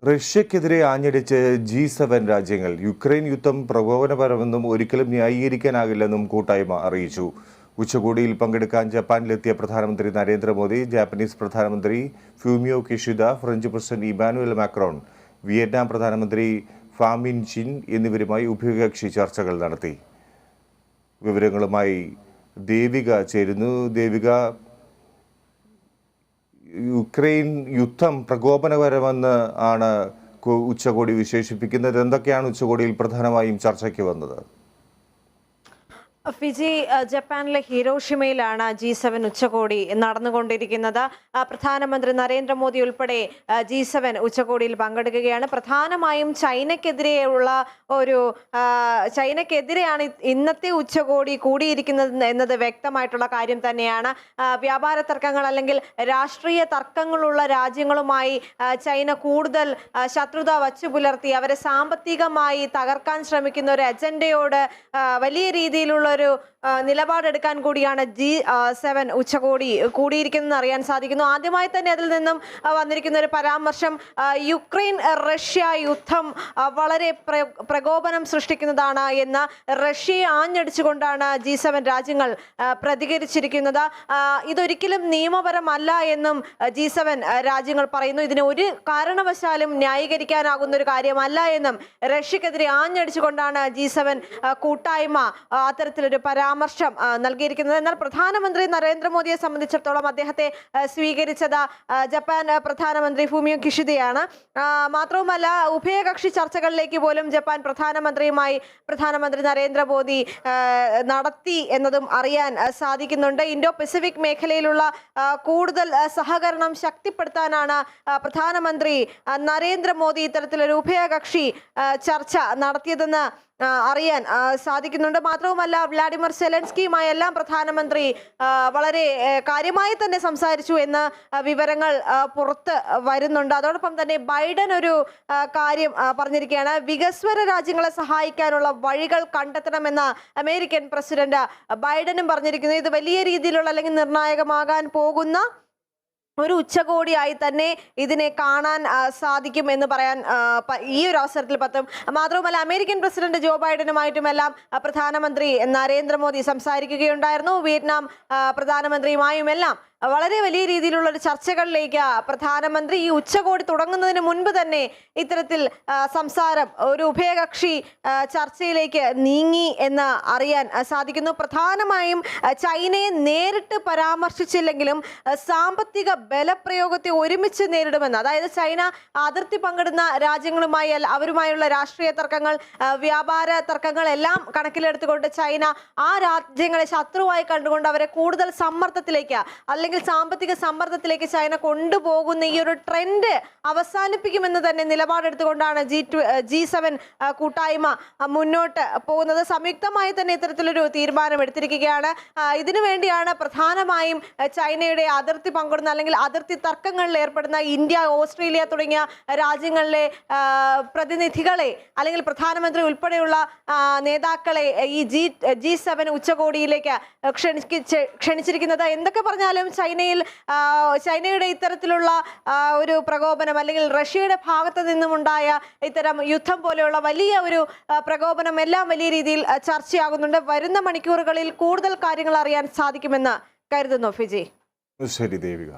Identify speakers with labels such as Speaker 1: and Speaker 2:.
Speaker 1: റഷ്യക്കെതിരെ ആഞ്ഞടിച്ച് G7 രാജ്യങ്ങൾ. Ukraine യുദ്ധം പ്രകോപനപരമെന്നും ഒരിക്കലും ന്യായീകരിക്കാനാകില്ലെന്നും കൂട്ടായ്മ അറിയിച്ചു. ഉച്ചകോടിയിൽ പങ്കെടുക്കാൻ ജപ്പാനിലെത്തിയ പ്രധാനമന്ത്രി നരേന്ദ്രമോദി, ജാപ്പനീസ് പ്രധാനമന്ത്രി Fumio Kishida, French President Emmanuel Macron, Vietnam പ്രധാനമന്ത്രി ഫാം മിൻ ചിൻ എന്നിവരുമായി ഉഭയകക്ഷി ചർച്ചകൾ നടത്തി. വിവരങ്ങളുമായി ദേവിക ചേരുന്നു. ദേവിക, യുക്രൈൻ യുദ്ധം പ്രകോപനപരമെന്ന് ആണ് ഉച്ചകോടി വിശേഷിപ്പിക്കുന്നത്. എന്തൊക്കെയാണ് ഉച്ചകോടിയിൽ പ്രധാനമായും ചർച്ചയ്ക്ക് വന്നത്?
Speaker 2: ഫിജി ജപ്പാനിലെ ഹിരോഷിമയിലാണ് G7 ഉച്ചകോടി നടന്നുകൊണ്ടിരിക്കുന്നത്. പ്രധാനമന്ത്രി നരേന്ദ്രമോദി ഉൾപ്പെടെ G7 ഉച്ചകോടിയിൽ പങ്കെടുക്കുകയാണ്. പ്രധാനമായും ചൈനയ്ക്കെതിരെയാണ് ഇന്നത്തെ ഉച്ചകോടി കൂടിയിരിക്കുന്നത് എന്നത് വ്യക്തമായിട്ടുള്ള കാര്യം തന്നെയാണ്. വ്യാപാര തർക്കങ്ങൾ അല്ലെങ്കിൽ രാഷ്ട്രീയ തർക്കങ്ങളുള്ള രാജ്യങ്ങളുമായി ചൈന കൂടുതൽ ശത്രുത വച്ചു പുലർത്തി അവരെ സാമ്പത്തികമായി തകർക്കാൻ ശ്രമിക്കുന്ന ഒരു അജണ്ടയോട് വലിയ രീതിയിലുള്ള ഒരു നിലപാടെടുക്കാൻ കൂടിയാണ് G7 ഉച്ചകോടി കൂടിയിരിക്കുന്നതെന്ന് അറിയാൻ സാധിക്കുന്നു. ആദ്യമായി തന്നെ അതിൽ നിന്നും വന്നിരിക്കുന്ന ഒരു പരാമർശം യുക്രൈൻ റഷ്യ യുദ്ധം വളരെ പ്രകോപനം സൃഷ്ടിക്കുന്നതാണ് എന്ന് റഷ്യയെ ആഞ്ഞടിച്ചുകൊണ്ടാണ് G7 രാജ്യങ്ങൾ പ്രതികരിച്ചിരിക്കുന്നത്. ഇതൊരിക്കലും നിയമപരമല്ല എന്നും G7 രാജ്യങ്ങൾ പറയുന്നു. ഇതിനെ ഒരു കാരണവശാലും ന്യായീകരിക്കാനാകുന്ന ഒരു കാര്യമല്ല എന്നും റഷ്യക്കെതിരെ ആഞ്ഞടിച്ചുകൊണ്ടാണ് G7 കൂട്ടായ്മ അത്തരത്തിലൊരു പരാമർശം നൽകിയിരിക്കുന്നത്. എന്നാൽ പ്രധാനമന്ത്രി നരേന്ദ്രമോദിയെ സംബന്ധിച്ചിടത്തോളം അദ്ദേഹത്തെ സ്വീകരിച്ചത് ജപ്പാൻ പ്രധാനമന്ത്രി ഫൂമിയോ കിഷിഡയാണ്. മാത്രവുമല്ല, ഉഭയകക്ഷി ചർച്ചകളിലേക്ക് പോലും ജപ്പാൻ പ്രധാനമന്ത്രിയുമായി പ്രധാനമന്ത്രി നരേന്ദ്രമോദി നടത്തി എന്നതും അറിയാൻ സാധിക്കുന്നുണ്ട്. ഇൻഡോ പസഫിക് മേഖലയിലുള്ള കൂടുതൽ സഹകരണം ശക്തിപ്പെടുത്താനാണ് പ്രധാനമന്ത്രി നരേന്ദ്രമോദി ഇത്തരത്തിലൊരു ഉഭയകക്ഷി ചർച്ച നടത്തിയതെന്ന് അറിയാൻ സാധിക്കുന്നുണ്ട്. മാത്രവുമല്ല, വ്ളാഡിമിർ സെലൻസ്കിയുമായി എല്ലാം പ്രധാനമന്ത്രി വളരെ കാര്യമായി തന്നെ സംസാരിച്ചു എന്ന വിവരങ്ങൾ പുറത്ത് വരുന്നുണ്ട്. അതോടൊപ്പം തന്നെ ബൈഡൻ ഒരു കാര്യം പറഞ്ഞിരിക്കുകയാണ്. വികസ്വര രാജ്യങ്ങളെ സഹായിക്കാനുള്ള വഴികൾ കണ്ടെത്തണമെന്ന് അമേരിക്കൻ പ്രസിഡന്റ് ബൈഡനും പറഞ്ഞിരിക്കുന്നു. ഇത് വലിയ രീതിയിലുള്ള അല്ലെങ്കിൽ നിർണായകമാകാൻ പോകുന്ന ഒരു ഉച്ചകോടിയായി തന്നെ ഇതിനെ കാണാൻ സാധിക്കും എന്ന് പറയാൻ ഈ ഒരു അവസരത്തിൽ പറ്റും. മാത്രവുമല്ല, അമേരിക്കൻ പ്രസിഡന്റ് ജോ ബൈഡനുമായിട്ടുമെല്ലാം പ്രധാനമന്ത്രി നരേന്ദ്രമോദി സംസാരിക്കുകയുണ്ടായിരുന്നു. വിയറ്റ്നാം പ്രധാനമന്ത്രിയുമായുമെല്ലാം വളരെ വലിയ രീതിയിലുള്ള ഒരു ചർച്ചകളിലേക്ക് പ്രധാനമന്ത്രി ഈ ഉച്ചകോടി തുടങ്ങുന്നതിന് മുൻപ് തന്നെ ഇത്തരത്തിൽ സംസാരം ഒരു ഉഭയകക്ഷി ചർച്ചയിലേക്ക് നീങ്ങി എന്ന് അറിയാൻ സാധിക്കുന്നു. പ്രധാനമായും ചൈനയെ നേരിട്ട് പരാമർശിച്ചില്ലെങ്കിലും സാമ്പത്തിക ബലപ്രയോഗത്തെ ഒരുമിച്ച് നേരിടുമെന്ന്, അതായത് ചൈന അതിർത്തി പങ്കിടുന്ന രാജ്യങ്ങളുമായി അവരുമായുള്ള രാഷ്ട്രീയ തർക്കങ്ങൾ, വ്യാപാര തർക്കങ്ങൾ എല്ലാം കണക്കിലെടുത്തുകൊണ്ട് ചൈന ആ രാജ്യങ്ങളെ ശത്രുവായി കണ്ടുകൊണ്ട് അവരെ കൂടുതൽ സമ്മർദ്ദത്തിലേക്ക് അല്ലെങ്കിൽ സാമ്പത്തിക സമ്മർദ്ദത്തിലേക്ക് ചൈന കൊണ്ടുപോകുന്ന ഈ ഒരു ട്രെൻഡ് അവസാനിപ്പിക്കുമെന്ന് തന്നെ നിലപാടെടുത്തുകൊണ്ടാണ് G7 കൂട്ടായ്മ മുന്നോട്ട് പോകുന്നത്. സംയുക്തമായി തന്നെ ഇത്തരത്തിലൊരു തീരുമാനം എടുത്തിരിക്കുകയാണ്. ഇതിനു വേണ്ടിയാണ് പ്രധാനമായും ചൈനയുടെ അതിർത്തി പങ്കിടുന്ന അല്ലെങ്കിൽ അതിർത്തി തർക്കങ്ങളിൽ ഏർപ്പെടുന്ന ഇന്ത്യ, ഓസ്ട്രേലിയ തുടങ്ങിയ രാജ്യങ്ങളിലെ പ്രതിനിധികളെ അല്ലെങ്കിൽ പ്രധാനമന്ത്രി ഉൾപ്പെടെയുള്ള നേതാക്കളെ ഈ G7 ഉച്ചകോടിയിലേക്ക് ക്ഷണിച്ചിരിക്കുന്നത്. എന്തൊക്കെ പറഞ്ഞാലും ചൈനയുടെ ഇത്തരത്തിലുള്ള ഒരു പ്രകോപനം അല്ലെങ്കിൽ റഷ്യയുടെ ഭാഗത്ത് നിന്നുമുണ്ടായ ഇത്തരം യുദ്ധം പോലെയുള്ള വലിയ ഒരു പ്രകോപനം എല്ലാം വലിയ രീതിയിൽ ചർച്ചയാകുന്നുണ്ട്. വരുന്ന മണിക്കൂറുകളിൽ കൂടുതൽ കാര്യങ്ങൾ അറിയാൻ സാധിക്കുമെന്ന് കരുതുന്നു ഫിജി.
Speaker 1: ശരി ദേവിക.